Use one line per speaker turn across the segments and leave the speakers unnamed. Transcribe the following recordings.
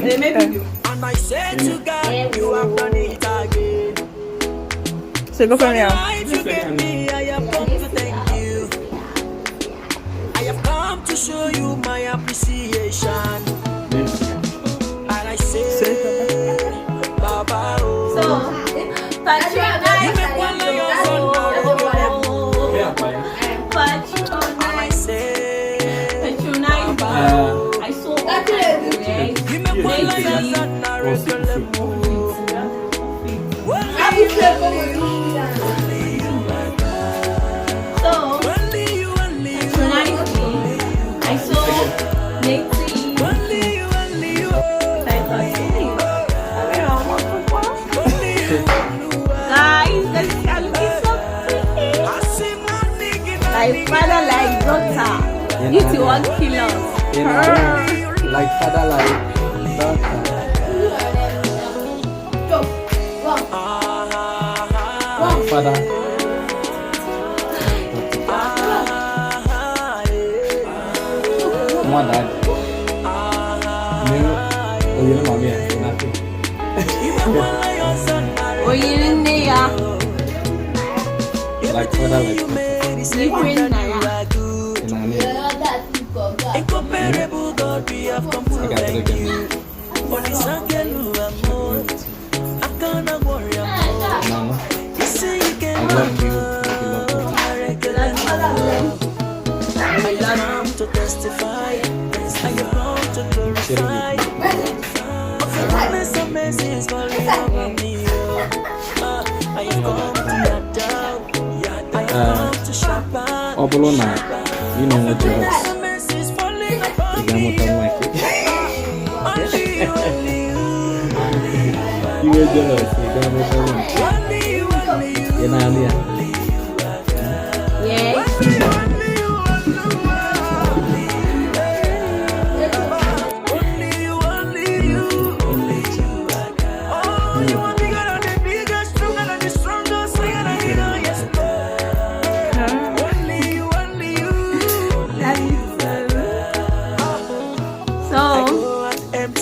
Maybe.
And I said to God, you have done it again.
So go from here.
You gave me, I have come to thank you. I have come to show you my appreciation. And I say, Baba, oh.
So, patronize. I saw like father, like daughter. You two want kill us.
Like father, like daughter. Father. Dad. Like father, like
incomparable God, we have come to thank you. For this angel amor, I cannot worry about. You say you can love you. I come to testify. I have come to glorify. Goodness and mercy is falling over me. I have come to adore. I have come to sharpen.
Obolona, you know what you are. You were jealous.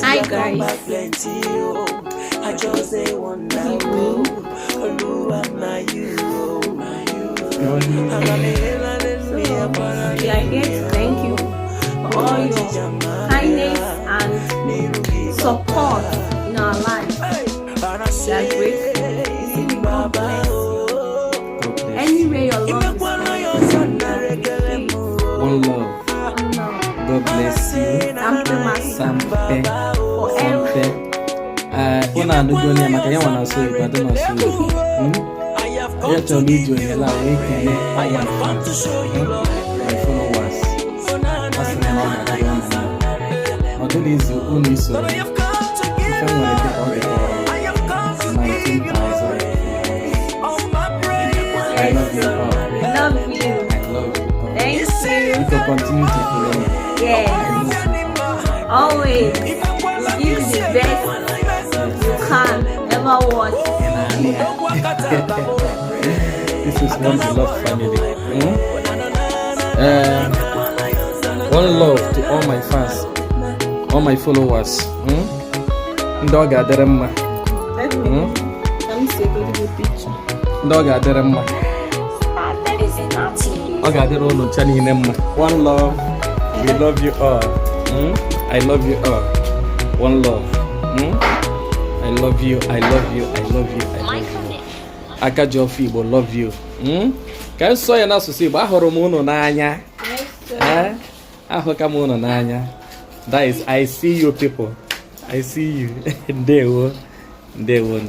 Hi guys.
I just say one now.
We are here to thank you for all your kindness and support in our lives. We are grateful. God bless. Anyway, your love is
one love. God bless you. Sampe. Una ndugu makanya wana so ibado na so. Ya to lead you in la weekend. I am come to show you love. My followers. Asana na na. Odo is only so. I have come to give you. I have come to 19,000. Oh my praise. I love you all.
I love you.
I love you.
Thank you.
You can continue to play.
Yes. Always. Give you the best you can ever watch.
This is one beloved family. One love to all my fans, all my followers. Dog Aderema.
Let me see a good picture.
Dog Aderema. Ogaderolo Chani Nema. One love. We love you all. I love you all. One love. I love you. I love you. I love you. I love you. Akajiovu Igbo love you. Ka nso ya na asụsụ Igbo ahụrụ m unu n'anya. Ahụka m unu n'anya. That is, I see you people. I see you. Ndewo. Ndewo.